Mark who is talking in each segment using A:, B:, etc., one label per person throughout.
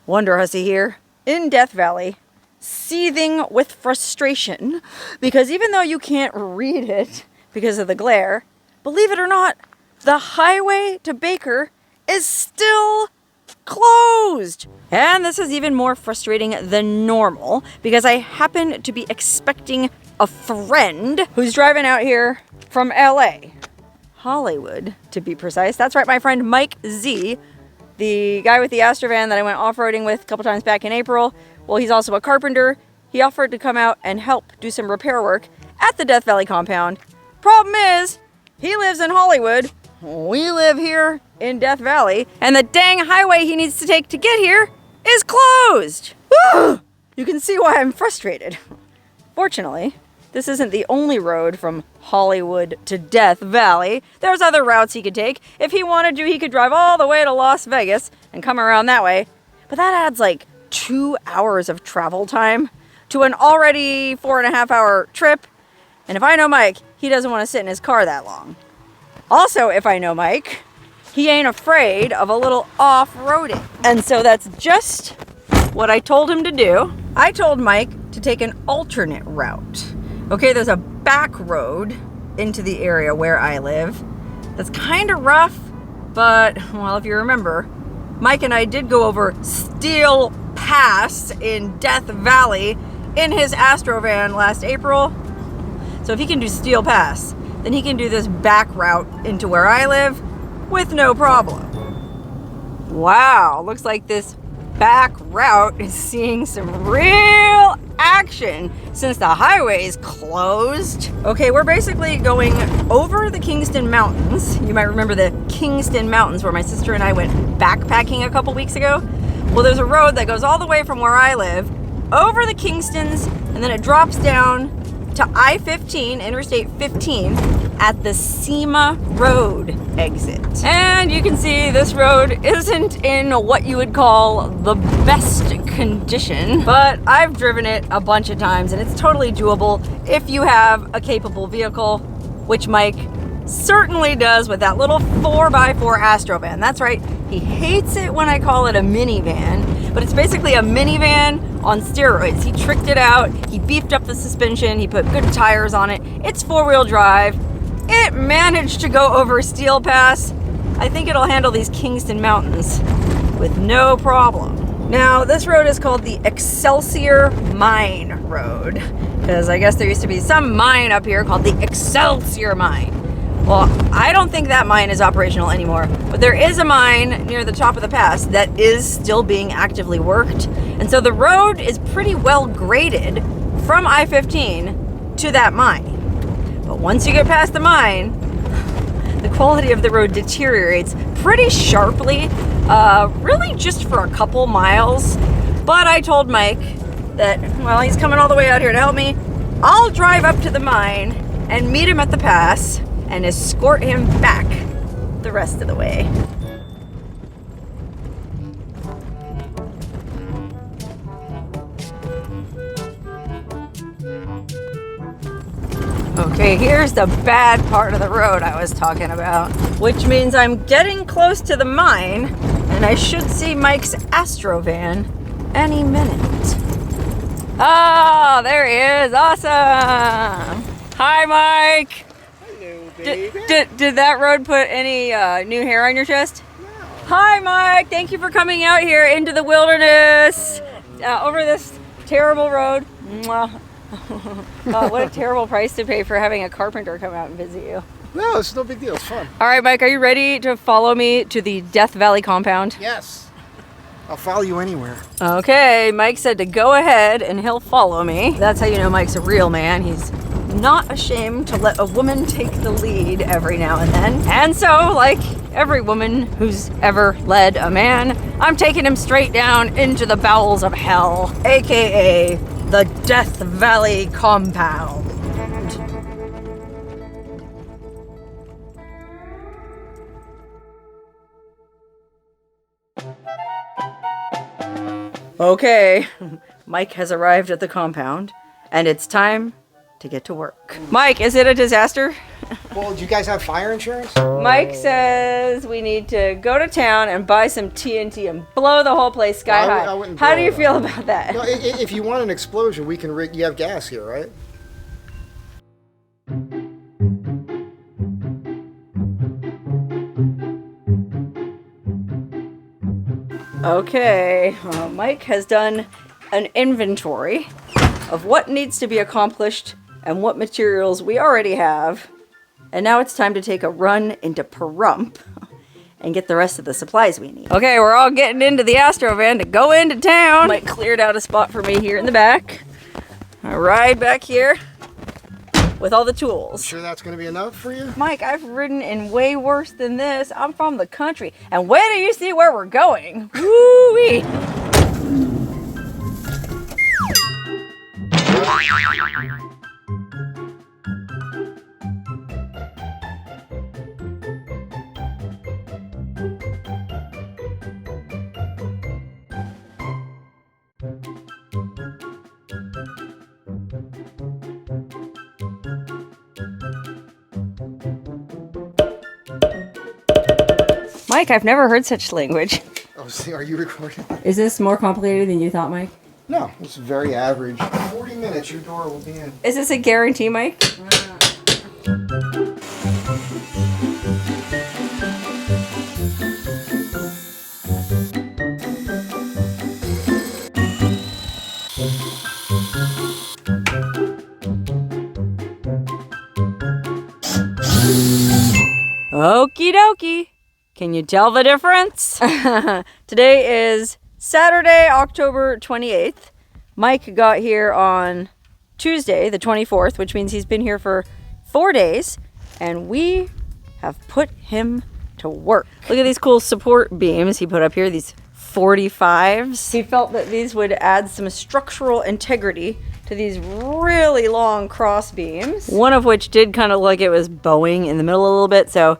A: Wonderhussy here in Death Valley, seething with frustration because even though you can't read it because of the glare, believe it or not, the highway to Baker is still closed. And this is even more frustrating than normal because I happen to be expecting a friend who's driving out here from LA, Hollywood to be precise. That's right, my friend Mike Z, the guy with the Astrovan that I went off-roading with a couple times back in April. Well, he's also a carpenter. He offered to come out and help do some repair work at the Death Valley compound. Problem is, he lives in Hollywood. We live here in Death Valley, and the dang highway he needs to take to get here is closed. You can see why I'm frustrated. Fortunately, this isn't the only road from Hollywood to Death Valley. There's other routes he could take. If he wanted to, he could drive all the way to Las Vegas and come around that way. But that adds like 2 hours of travel time to an already 4.5-hour trip. And if I know Mike, he doesn't want to sit in his car that long. Also, if I know Mike, he ain't afraid of a little off-roading. And so that's just what I told him to do. I told Mike to take an alternate route. Okay, there's a back road into the area where I live that's kind of rough, but, well, if you remember, Mike and I did go over Steel Pass in Death Valley in his Astrovan last April. So if he can do Steel Pass, then he can do this back route into where I live with no problem. Wow, looks like this back route is seeing some real action since the highway is closed. Okay, we're basically going over the Kingston Mountains. You might remember the Kingston Mountains where my sister and I went backpacking a couple weeks ago. Well, there's a road that goes all the way from where I live over the Kingstons, and then it drops down to I-15, Interstate 15, at the SEMA Road exit. And you can see this road isn't in what you would call the best condition, but I've driven it a bunch of times and it's totally doable if you have a capable vehicle, which Mike certainly does with that little 4x4 Astrovan. That's right, he hates it when I call it a minivan, but it's basically a minivan on steroids. He tricked it out, he beefed up the suspension, he put good tires on it. It's 4-wheel drive. It managed to go over Steel Pass. I think it'll handle these Kingston Mountains with no problem. Now, this road is called the Excelsior Mine Road, because I guess there used to be some mine up here called the Excelsior Mine. Well, I don't think that mine is operational anymore, but there is a mine near the top of the pass that is still being actively worked. And so the road is pretty well graded from I-15 to that mine. But once you get past the mine, the quality of the road deteriorates pretty sharply, really just for a couple miles. But I told Mike that, well, he's coming all the way out here to help me. I'll drive up to the mine and meet him at the pass and escort him back the rest of the way. Okay, here's the bad part of the road I was talking about, which means I'm getting close to the mine and I should see Mike's Astrovan any minute. Oh, there he is. Awesome. Hi, Mike.
B: Hello, baby.
A: Did that road put any new hair on your chest?
B: No.
A: Hi, Mike. Thank you for coming out here into the wilderness over this terrible road. Mwah. What a terrible price to pay for having a carpenter come out and visit you.
B: No, it's no big deal. It's fun.
A: All right, Mike, are you ready to follow me to the Death Valley compound?
B: Yes. I'll follow you anywhere.
A: Okay, Mike said to go ahead and he'll follow me. That's how you know Mike's a real man. He's not ashamed to let a woman take the lead every now and then. And so, like every woman who's ever led a man, I'm taking him straight down into the bowels of hell, aka the Death Valley compound. Okay, Mike has arrived at the compound, and it's time to get to work. Mike, is it a disaster?
B: Well, do you guys have fire insurance?
A: Mike says we need to go to town and buy some TNT and blow the whole place sky high.
B: I wouldn't
A: How
B: blow
A: do you
B: it
A: feel
B: up.
A: about that?
B: No, if you want an explosion, we can rig. You have gas here, right?
A: Okay, Mike has done an inventory of what needs to be accomplished and what materials we already have. And now it's time to take a run into Pahrump and get the rest of the supplies we need. Okay, we're all getting into the Astro van to go into town. Mike cleared out a spot for me here in the back. I ride back here with all the tools.
B: Sure that's going to be enough for you?
A: Mike, I've ridden in way worse than this. I'm from the country. And wait till you see where we're going. Woo-wee. Mike, I've never heard such language.
B: Oh, see, are you recording?
A: Is this more complicated than you thought, Mike?
B: No, it's very average. 40 minutes, your door will be in.
A: Is this a guarantee, Mike? Okie dokie. Can you tell the difference? Today is Saturday, October 28th. Mike got here on Tuesday, the 24th, which means he's been here for 4 days, and we have put him to work. Look at these cool support beams he put up here, these 45s. He felt that these would add some structural integrity to these really long cross beams, one of which did kind of like it was bowing in the middle a little bit. So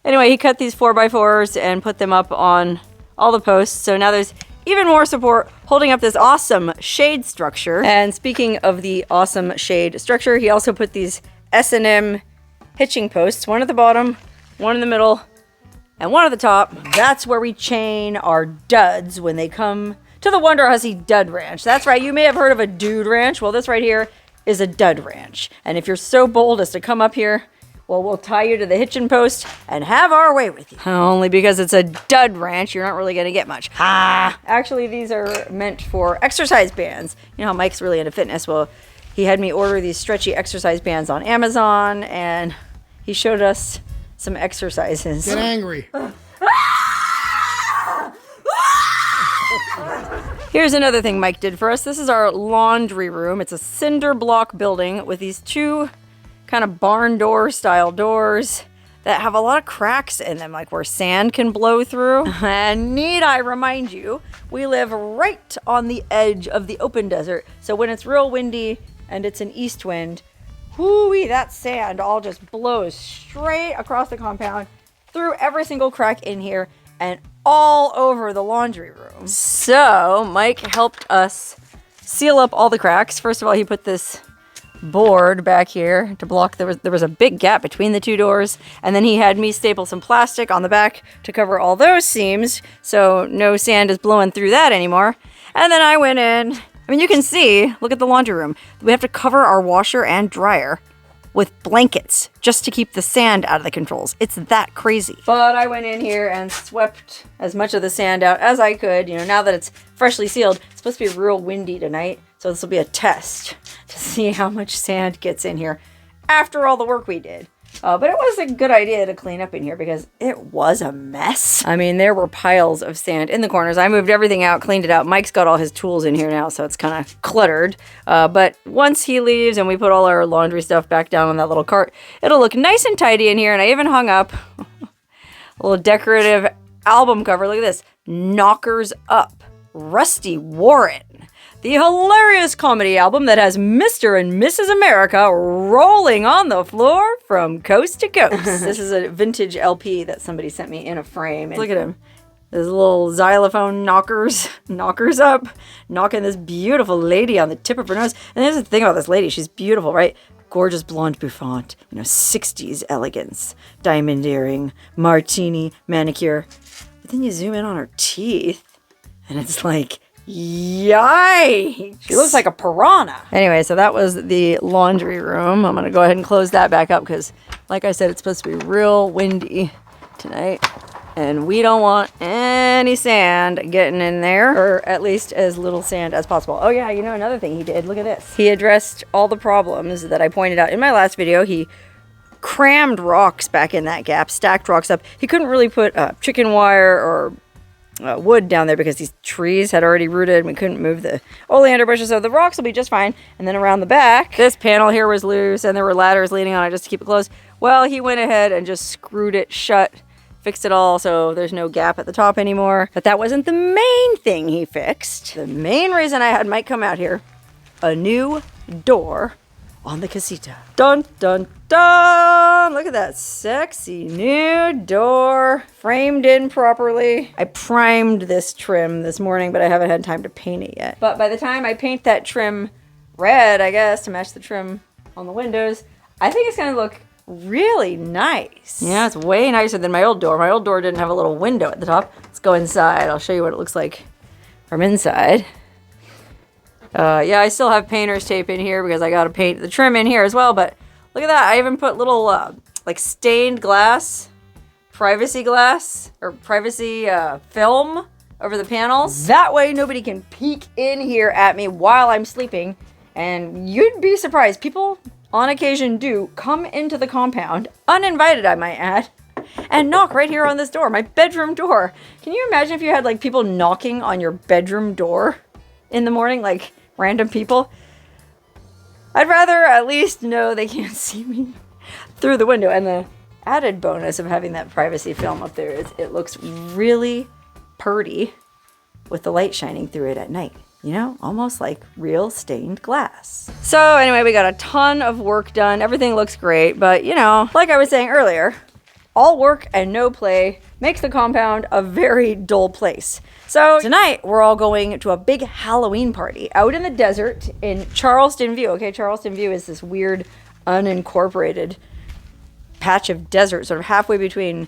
A: anyway, he cut these 4x4s and put them up on all the posts. So now there's even more support holding up this awesome shade structure. And speaking of the awesome shade structure, he also put these S&M hitching posts, one at the bottom, one in the middle, and one at the top. That's where we chain our duds when they come to the Wonderhussy Dud Ranch. That's right, you may have heard of a dude ranch. Well, this right here is a dud ranch. And if you're so bold as to come up here, well, we'll tie you to the hitching post and have our way with you. Only because it's a dud ranch, you're not really gonna get much. Actually, these are meant for exercise bands. You know how Mike's really into fitness? Well, he had me order these stretchy exercise bands on Amazon, and he showed us some exercises.
B: Get angry.
A: Here's another thing Mike did for us. This is our laundry room. It's a cinder block building with these two kind of barn door style doors that have a lot of cracks in them, like where sand can blow through. And need I remind you, we live right on the edge of the open desert. So when it's real windy and it's an east wind, whoo-wee, that sand all just blows straight across the compound, through every single crack in here, and all over the laundry room. So Mike helped us seal up all the cracks. First of all, he put this board back here to block, there was a big gap between the two doors, and then he had me staple some plastic on the back to cover all those seams so no sand is blowing through that anymore. And then I went in, I mean, you can see, look at the laundry room. We have to cover our washer and dryer with blankets just to keep the sand out of the controls. It's that crazy. But I went in here and swept as much of the sand out as I could. You know, now that it's freshly sealed, it's supposed to be real windy tonight. So this will be a test to see how much sand gets in here after all the work we did. But it was a good idea to clean up in here because it was a mess. I mean, there were piles of sand in the corners. I moved everything out, cleaned it out. Mike's got all his tools in here now, so it's kind of cluttered. But once he leaves and we put all our laundry stuff back down on that little cart, it'll look nice and tidy in here. And I even hung up a little decorative album cover. Look at this. Knockers Up. Rusty Warren. The hilarious comedy album that has Mr. and Mrs. America rolling on the floor from coast to coast. This is a vintage LP that somebody sent me in a frame. And look at him. Those little xylophone knockers up, knocking this beautiful lady on the tip of her nose. And there's the thing about this lady. She's beautiful, right? Gorgeous blonde bouffant, 60s elegance, diamond earring, martini, manicure. But then you zoom in on her teeth, and it's like, yikes! She looks like a piranha. Anyway, so that was the laundry room. I'm gonna go ahead and close that back up because, like I said, it's supposed to be real windy tonight. And we don't want any sand getting in there, or at least as little sand as possible. Oh yeah, another thing he did, look at this. He addressed all the problems that I pointed out in my last video. He crammed rocks back in that gap, stacked rocks up. He couldn't really put chicken wire or wood down there because these trees had already rooted and we couldn't move the oleander bushes, so the rocks will be just fine. And then around the back, this panel here was loose and there were ladders leaning on it just to keep it closed. Well, he went ahead and just screwed it shut, fixed it all so there's no gap at the top anymore. But that wasn't the main thing he fixed. The main reason I had Mike come out here, a new door on the casita. Dun, dun, dun! Look at that sexy new door, framed in properly. I primed this trim this morning, but I haven't had time to paint it yet. But by the time I paint that trim red, I guess, to match the trim on the windows, I think it's gonna look really nice. Yeah, it's way nicer than my old door. My old door didn't have a little window at the top. Let's go inside. I'll show you what it looks like from inside. Yeah, I still have painter's tape in here because I got to paint the trim in here as well. But look at that. I even put little like stained glass, privacy glass, or privacy film over the panels. That way nobody can peek in here at me while I'm sleeping. And you'd be surprised. People on occasion do come into the compound, uninvited I might add, and knock right here on this door, my bedroom door. Can you imagine if you had like people knocking on your bedroom door in the morning, like random people? I'd rather at least know they can't see me through the window. And the added bonus of having that privacy film up there is it looks really purty with the light shining through it at night. Almost like real stained glass. So anyway, we got a ton of work done. Everything looks great, but like I was saying earlier, all work and no play makes the compound a very dull place. So tonight we're all going to a big Halloween party out in the desert in Charleston View. Okay, Charleston View is this weird unincorporated patch of desert, sort of halfway between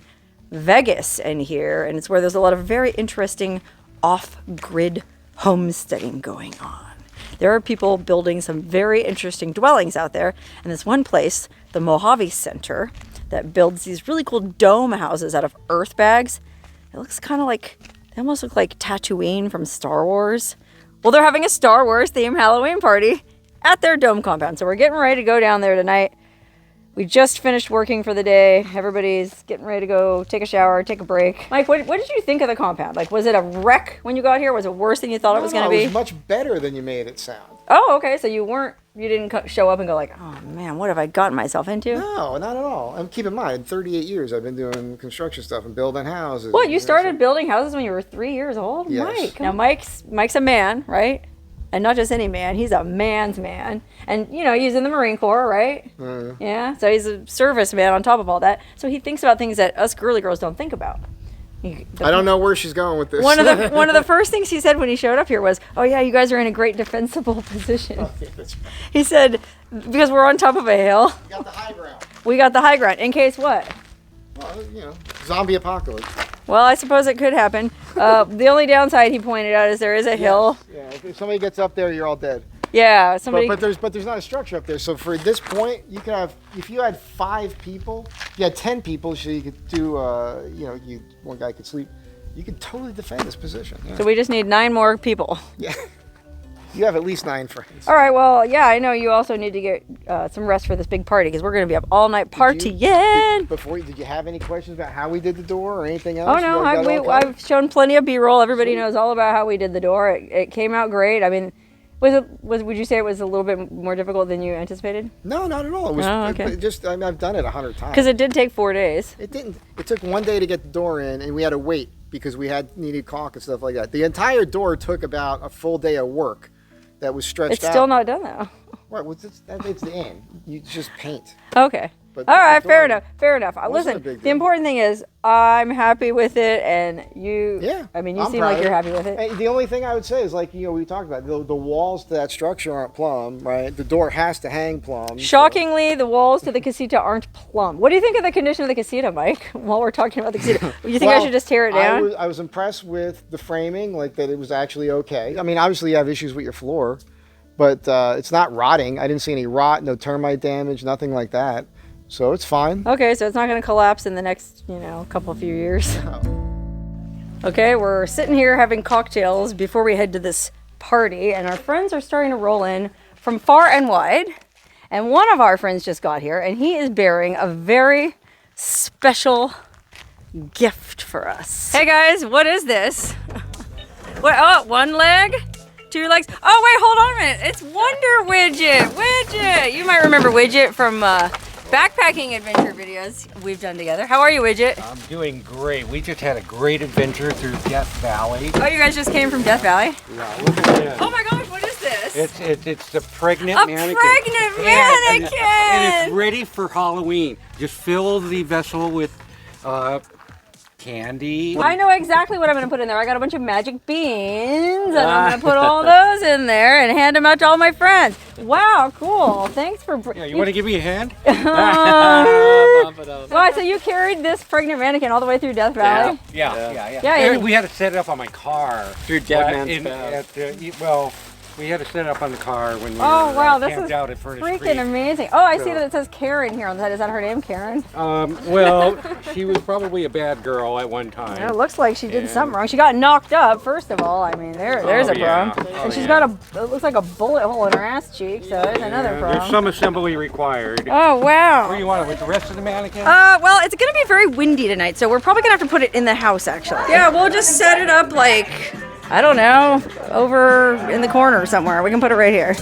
A: Vegas and here, and it's where there's a lot of very interesting off-grid homesteading going on. There are people building some very interesting dwellings out there, and this one place, the Mojave Center, that builds these really cool dome houses out of earth bags. It looks kind of like, they almost look like Tatooine from Star Wars. Well, they're having a Star Wars themed Halloween party at their dome compound, so we're getting ready to go down there tonight. We just finished working for the day. Everybody's getting ready to go take a shower, take a break. Mike, what did you think of the compound? Like, was it a wreck when you got here? Was it worse than you thought it was going to be?
B: It was much better than you made it sound.
A: Oh, okay. So you didn't show up and go like, oh man, what have I gotten myself into?
B: No, not at all. And keep in mind, 38 years I've been doing construction stuff and building houses.
A: What, you started building houses when you were 3 years old?
B: Yes.
A: Mike. Now Mike's a man, right? And not just any man, he's a man's man. And, he's in the Marine Corps, right? Yeah, so he's a serviceman on top of all that. So he thinks about things that us girly girls don't think about.
B: I don't know where she's going with this.
A: One of the first things he said when he showed up here was, oh yeah, you guys are in a great defensible position.
B: Oh, yeah, that's right.
A: He said, because we're on top of a hill.
B: We got the high ground.
A: We got the high ground. In case what?
B: Well, zombie apocalypse.
A: Well, I suppose it could happen. The only downside he pointed out is there is a hill.
B: Yeah, if somebody gets up there, you're all dead.
A: Yeah, somebody.
B: But there's not a structure up there. So for this point, you can have, if you had 5 people, you had 10 people, so you could do, one guy could sleep. You could totally defend this position. Yeah.
A: So we just need 9 more people.
B: Yeah. You have at least 9 friends.
A: All right. Well, yeah, I know you also need to get some rest for this big party because we're going to be up all night partying.
B: Did you have any questions about how we did the door or anything else?
A: Oh no, I've shown plenty of B-roll. Everybody knows all about how we did the door. It came out great. I mean, would you say it was a little bit more difficult than you anticipated?
B: No, not at all. It was
A: okay.
B: I've done it 100 times.
A: Because it did take 4 days.
B: It didn't. It took 1 day to get the door in, and we had to wait because we needed caulk and stuff like that. The entire door took about a full day of work. That was stretched out.
A: It's still not done though.
B: Right, it's the end. You just paint.
A: Okay.
B: But
A: All right,
B: the
A: fair
B: door
A: enough. Fair enough.
B: wasn't a
A: Listen,
B: big
A: the
B: deal.
A: important thing is I'm happy with it, and you.
B: Yeah,
A: I mean, you
B: I'm
A: seem
B: proud
A: like
B: of
A: you're
B: it.
A: happy with it.
B: Hey, the only thing I would say is like we talked about the walls to that structure aren't plumb, right? The door has to hang plumb.
A: Shockingly, the walls to the casita aren't plumb. What do you think of the condition of the casita, Mike? While we're talking about the casita, you think I should just tear it down?
B: I was impressed with the framing, like that it was actually okay. I mean, obviously you have issues with your floor, but it's not rotting. I didn't see any rot, no termite damage, nothing like that. So it's fine.
A: Okay, so it's not going to collapse in the next, few years. Okay, we're sitting here having cocktails before we head to this party, and our friends are starting to roll in from far and wide. And one of our friends just got here, and he is bearing a very special gift for us. Hey guys, what is this? What? Oh, one leg? 2 legs? Oh wait, hold on a minute. It's Wonder Widget. Widget! You might remember Widget from backpacking adventure videos we've done together. How are you, Widget?
C: I'm doing great. We just had a great adventure through Death Valley.
A: Oh, you guys just came from Death Valley?
C: Yeah, look at this.
A: Oh my gosh, what is this?
C: It's the pregnant
A: A
C: mannequin.
A: pregnant
C: And
A: mannequin!
C: it's ready for Halloween. Just fill the vessel with candy.
A: I know exactly what I'm going to put in there. I got a bunch of magic beans, and I'm going to put all those in there and hand them out to all my friends. Wow, cool. Thanks for...
C: Yeah, you want to give me a hand?
A: Wow, so you carried this pregnant mannequin all the way through Death Valley?
C: Yeah.
A: Yeah,
C: We had to set it up on my car.
D: Through Dead Man's Path.
C: Well, we had to set it up on the car when we
A: Oh,
C: were
A: wow, this is
C: camped out at Furnace
A: freaking
C: Creek.
A: amazing. Oh, I see
C: So-
A: that it says Karen here on the side. Is that her name, Karen?
C: Well, she was probably a bad girl at one time.
A: It looks like she did
C: And-
A: something wrong. She got knocked up, first of all. I mean, there's a
C: yeah.
A: problem.
C: Oh,
A: And she's
C: yeah.
A: got it looks like a bullet hole in her ass cheek, so there's another
C: There's
A: problem.
C: some assembly required.
A: Oh, wow.
C: Where do you want it with the rest of the mannequin?
A: Well, it's gonna be very windy tonight, so we're probably gonna have to put it in the house, actually. Yeah, we'll just set it up like, I don't know, over in the corner somewhere. We can put it right here.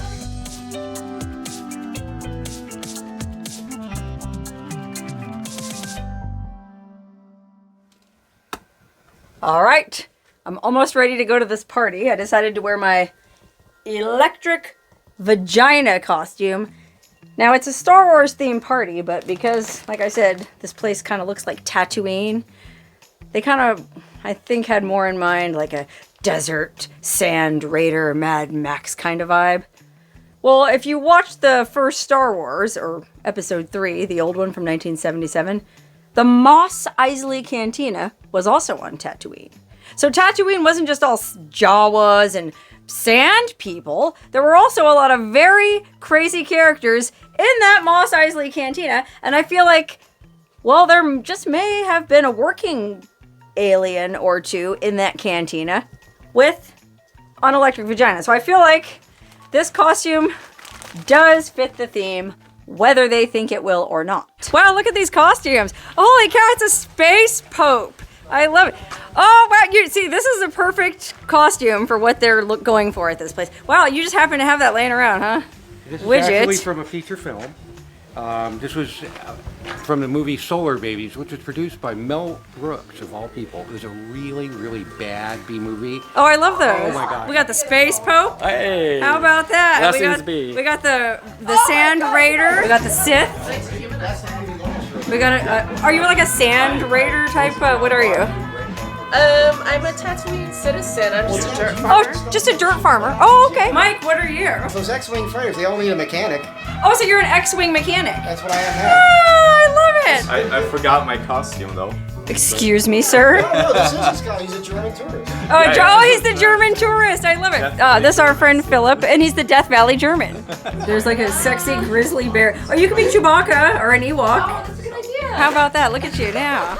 A: All right, I'm almost ready to go to this party. I decided to wear my electric vagina costume. Now, it's a Star Wars themed party, but because, like I said, this place kind of looks like Tatooine, they kind of, I think, had more in mind like a desert, sand, raider, Mad Max kind of vibe. Well, if you watched the first Star Wars, or Episode 3, the old one from 1977, the Mos Eisley Cantina was also on Tatooine. So Tatooine wasn't just all Jawas and sand people. There were also a lot of very crazy characters in that Mos Eisley Cantina, and I feel like, well, there just may have been a working alien or two in that cantina with an electric vagina. So I feel like this costume does fit the theme, whether they think it will or not. Wow, look at these costumes. Holy cow, it's a space pope. I love it. Oh, wow, you see, this is a perfect costume for what they're going for at this place. Wow, you just happen to have that laying around, huh?
C: This is
A: Widget.
C: actually from a feature film. This was from the movie Solar Babies, which was produced by Mel Brooks, of all people. It was a really, really bad B movie.
A: Oh, I love those.
C: Oh my God.
A: We got the space pope.
D: Hey!
A: How about that?
D: Blessings be.
A: We got the Sand Raider. We got the Sith. We got are you like a Sand Raider type? What are you?
E: I'm a Tatooine citizen. I'm just a dirt farmer.
A: Oh, just a dirt farmer. Oh, okay. Mike, what are you?
B: Those X-wing fighters, they all need a mechanic.
A: Oh, so you're an X-wing mechanic.
B: That's what I am now.
A: Oh, I love it.
D: I forgot my costume though.
A: Excuse me, sir.
B: No, this is this guy. He's a German tourist.
A: Oh, he's the German tourist. I love it. This is our friend Philip, and he's the Death Valley German. There's like a sexy grizzly bear. Oh, you could be Chewbacca or an Ewok.
E: Oh, that's a good idea.
A: How about that? Look at you now.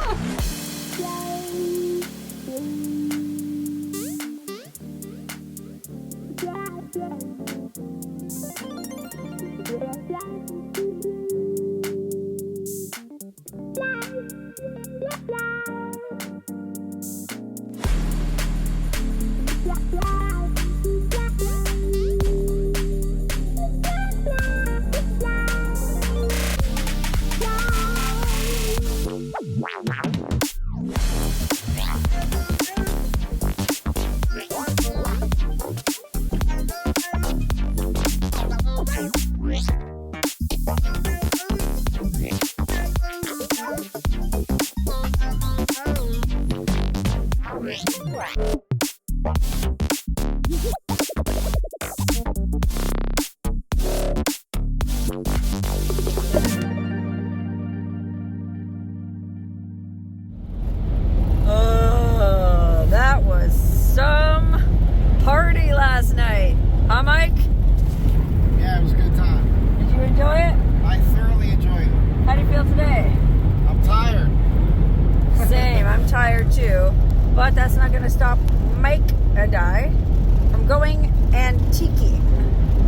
A: Oh, that was some party last night. Huh, Mike?
B: Yeah, it was a good time.
A: Did you enjoy it?
B: I thoroughly enjoyed it.
A: How do you feel today?
B: I'm tired.
A: Same, I'm tired too. But that's not going to stop Mike and I from going antiquing.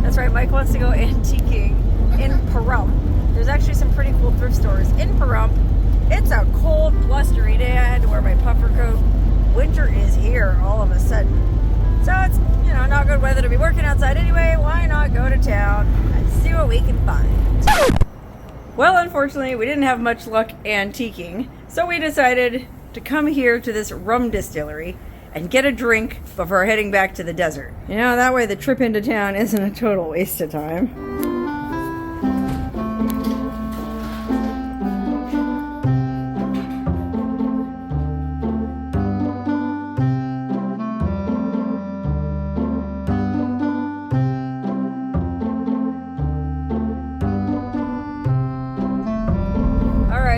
A: That's right, Mike wants to go antiquing in Pahrump. There's actually some pretty cool thrift stores in Pahrump. It's a cold, blustery day. I had to wear my puffer coat. Winter is here all of a sudden. So it's, not good weather to be working outside anyway. Why not go to town and see what we can find? Well, unfortunately, we didn't have much luck antiquing. So we decided to come here to this rum distillery and get a drink before heading back to the desert. That way the trip into town isn't a total waste of time.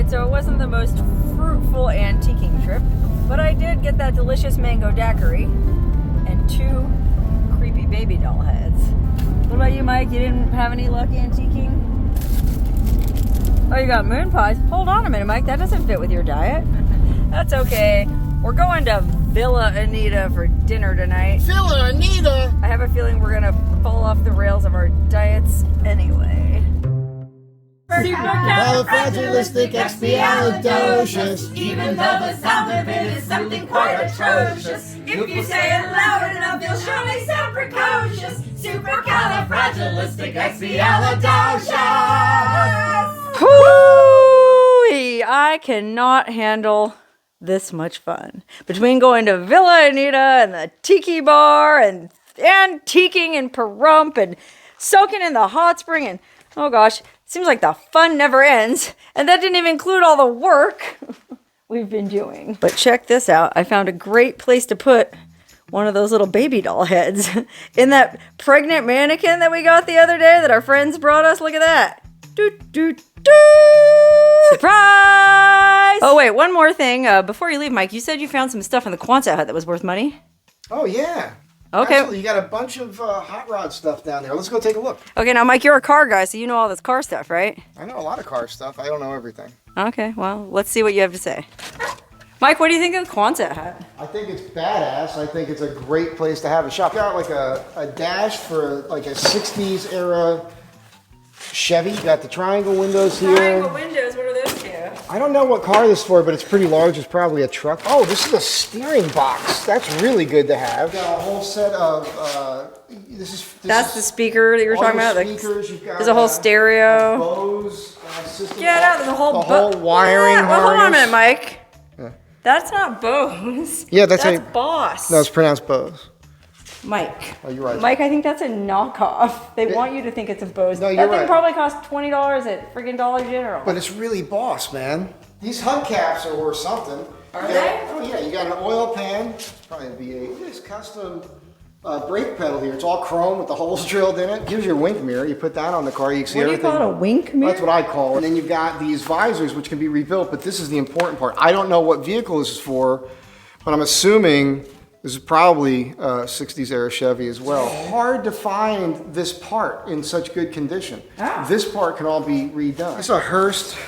A: So it wasn't the most fruitful antiquing trip, but I did get that delicious mango daiquiri and 2 creepy baby doll heads. What about you, Mike? You didn't have any luck antiquing? Oh, you got moon pies? Hold on a minute, Mike. That doesn't fit with your diet. That's okay. We're going to Villa Anita for dinner tonight.
B: Villa Anita!
A: I have a feeling we're gonna fall off the rails of our diets anyway.
B: Supercalifragilisticexpialidocious.
E: Even though the sound of it is something quite atrocious. If you say it loud enough, you'll surely sound precocious. Supercalifragilisticexpialidocious.
A: Hoo-wee! I cannot handle this much fun. Between going to Villa Anita and the tiki bar and antiquing in Pahrump and soaking in the hot spring and, oh gosh, seems like the fun never ends. And that didn't even include all the work we've been doing. But check this out. I found a great place to put one of those little baby doll heads in that pregnant mannequin that we got the other day that our friends brought us. Look at that. Doot, doot, doot. Surprise! Oh, wait, one more thing. Before you leave, Mike, you said you found some stuff in the Quonset hut that was worth money.
B: Oh, yeah.
A: Okay.
B: Actually, you got a bunch of hot rod stuff down there. Let's go take a look.
A: Okay, now, Mike, you're a car guy, so you know all this car stuff, right?
B: I know a lot of car stuff. I don't know everything.
A: Okay, well, let's see what you have to say. Mike, what do you think of the Quonset hut?
B: I think it's badass. I think it's a great place to have a shop. Got like a dash for like a 60s era Chevy. You got the triangle windows here.
A: Triangle windows, what are those two?
B: I don't know what car this is for, but it's pretty large. It's probably a truck. Oh, this is a steering box. That's really good to have. Got a whole set of,
A: That's the speaker that you were
B: all
A: talking
B: your
A: about?
B: speakers. You've got,
A: There's a whole stereo.
B: Bose system.
A: Get out, there's a whole
B: wiring
A: Yeah, well, hold on a
B: harness.
A: minute, Mike. That's not Bose.
B: Yeah, that's
A: Boss.
B: No, it's pronounced Bose.
A: Mike.
B: Oh, you're right.
A: Mike, I think that's a knockoff. They want you to think it's a Bose.
B: No, you're
A: that thing
B: right.
A: probably costs $20 at freaking Dollar General.
B: But it's really Boss, man. These hubcaps are worth something.
A: Are they?
B: Oh yeah, you got an oil pan. It's probably a V8. Look at this custom brake pedal here. It's all chrome with the holes drilled in it. Here's your wink mirror. You put that on the car, you can see
A: What do you
B: everything.
A: call it, a wink mirror?
B: That's what I call it. And then you've got these visors which can be rebuilt, but this is the important part. I don't know what vehicle this is for, but I'm assuming this is probably a 60s era Chevy as well. Hard to find this part in such good condition.
A: Ah.
B: This part can all be redone. It's a Hurst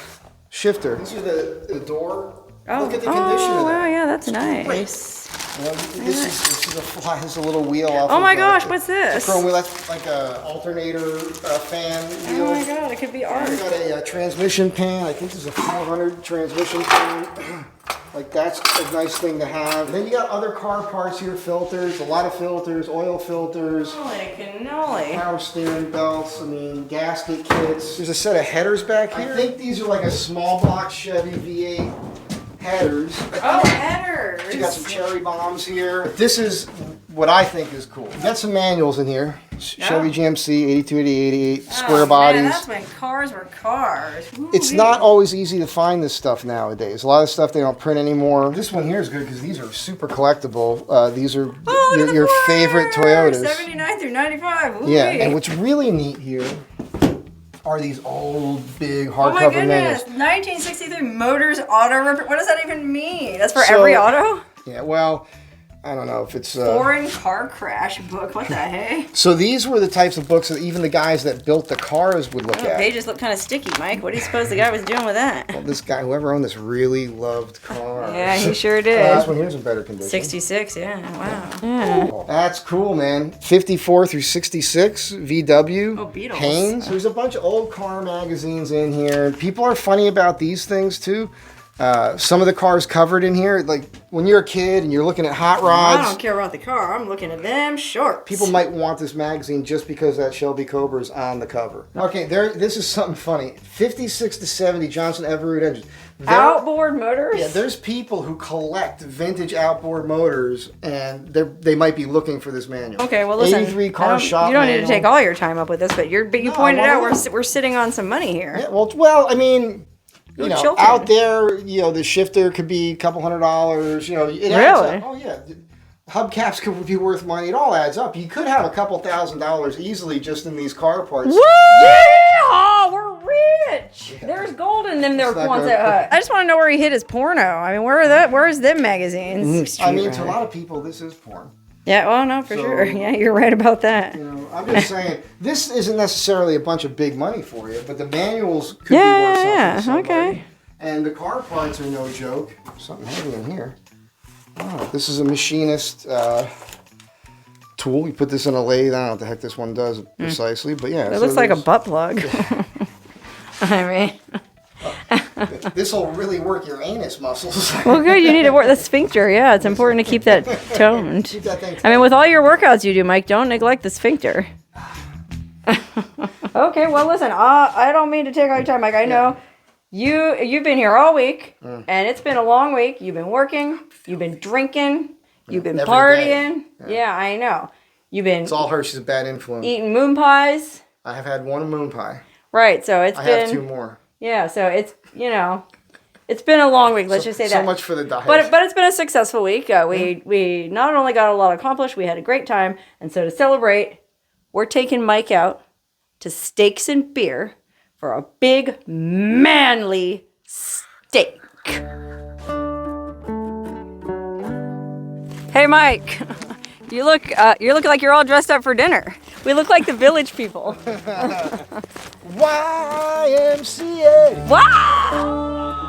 B: shifter. These are the door. Look at the condition of
A: wow,
B: that.
A: yeah, that's nice.
B: You know, this is a fly. This is a little wheel off.
A: Oh my
B: of,
A: gosh, what's this?
B: Chrome wheel. That's like a alternator fan wheel.
A: Oh my god, it could be art.
B: We got a transmission pan. I think this is a 400 transmission pan. Like that's a nice thing to have. Then you got other car parts here, filters, a lot of filters, oil filters.
A: Holy cannoli.
B: Power steering belts, I mean, gasket kits. There's a set of headers back here. I think these are like a small block Chevy V8 headers.
A: Oh, headers.
B: You got some cherry bombs here. This is what I think is cool. We got some manuals in here. Chevy GMC 82, 88, square bodies.
A: Man, that's when cars were cars.
B: It's not always easy to find this stuff nowadays. A lot of stuff they don't print anymore. This one here is good because these are super collectible. These are your favorite Toyotas.
A: 79 through 95. Ooh,
B: Yeah, and what's really neat here are these old, big
A: oh my
B: hardcover
A: goodness,
B: manuals.
A: 1963 Motors Auto. What does that even mean? That's for
B: So-
A: every auto?
B: Yeah, well, I don't know if it's...
A: Foreign car crash book. What the heck?
B: So these were the types of books that even the guys that built the cars would look
A: The
B: at.
A: pages look kind of sticky, Mike. What do you suppose the guy was doing with that?
B: Well, this guy, whoever owned this, really loved cars.
A: Yeah, he sure
B: This
A: did.
B: one here's in better condition.
A: 66, yeah. Wow. Yeah.
B: That's cool, man. 54 through 66, VW.
A: Oh, Beatles.
B: Haynes. There's a bunch of old car magazines in here. People are funny about these things, too. Some of the cars covered in here, like when you're a kid and you're looking at hot rods.
A: I don't care about the car. I'm looking at them shorts.
B: People might want this magazine just because that Shelby Cobra is on the cover. Okay, this is something funny. 56 to 70 Johnson Everroot engines.
A: Outboard motors?
B: Yeah, there's people who collect vintage outboard motors, and they might be looking for this manual.
A: Okay, well listen.
B: 83 car shop
A: You don't need to
B: manual.
A: take all your time up with this, but you
B: No,
A: pointed
B: I
A: out
B: wanna-
A: we're sitting on some money here.
B: Yeah, well, I mean, you know,
A: children.
B: out there, you know, the shifter could be a couple $100. You know, it adds
A: Really?
B: up. Oh yeah, hubcaps could be worth money. It all adds up. You could have a couple $1,000s easily just in these car parts.
A: Woo! Yeah, we're rich. There's gold in them there
B: It's not
A: Quonset
B: good.
A: hut. I just want to know where he hid his porno. I mean, where's them magazines?
B: I mean, to a lot of people, this is porn.
A: Yeah, well, no, for
B: So-
A: sure. Yeah, you're right about that.
B: You know, I'm just saying, this isn't necessarily a bunch of big money for you, but the manuals could be
A: Yeah,
B: worth something
A: yeah,
B: to somebody.
A: okay.
B: And the car parts are no joke. Something heavy in here. Oh, this is a machinist tool. You put this in a lathe. I don't know what the heck this one does precisely, but yeah.
A: It looks like a butt plug. I mean,
B: This will really work your anus muscles.
A: well, good. You need to work the sphincter. Yeah, it's important to keep that toned.
B: Keep that thing
A: I mean, with all your workouts you do, Mike, don't neglect the sphincter. Okay, well, listen, I don't mean to take all your time, Mike. I know you've been here all week, and it's been a long week. You've been working, you've been drinking, you've been
B: Every
A: partying.
B: day.
A: Yeah, I know. You've been
B: It's all her. She's a bad influence.
A: eating moon pies.
B: I have had one moon pie.
A: Right, so it's
B: I
A: been
B: have two more.
A: yeah, so it's it's been a long week. Let's just say
B: So
A: that.
B: much for the diet.
A: But it's been a successful week. We not only got a lot accomplished, we had a great time, and so to celebrate, we're taking Mike out to Steaks and Beer for a big manly steak. Hey, Mike, you look like you're all dressed up for dinner. We look like the Village People.
B: YMCA.
A: Wow!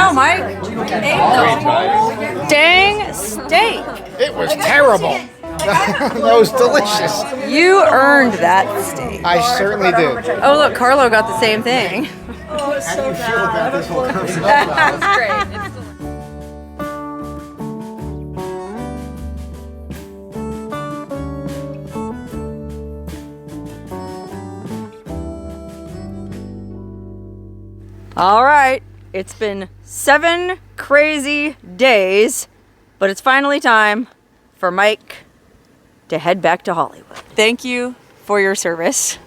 A: Oh, Mike, you ate the whole dang steak.
B: It was terrible. That was delicious.
A: You earned that steak.
B: I certainly did.
A: Oh, look, Carlo got the same thing.
B: How do you feel about this whole concept?
A: That's great. All right, it's been 7 crazy days, but it's finally time for Mike to head back to Hollywood. Thank you for your service.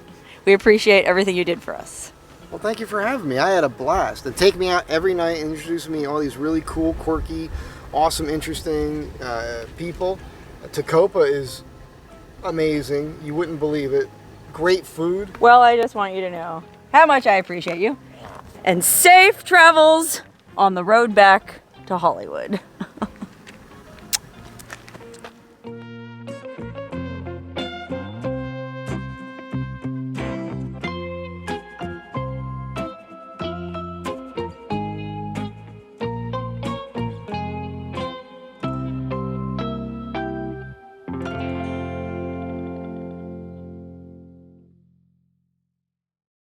A: We appreciate everything you did for us.
B: Well, thank you for having me. I had a blast. And take me out every night and introduce me to all these really cool, quirky, awesome, interesting people. Tacopa is amazing. You wouldn't believe it. Great food.
A: Well, I just want you to know how much I appreciate you. And safe travels on the road back to Hollywood.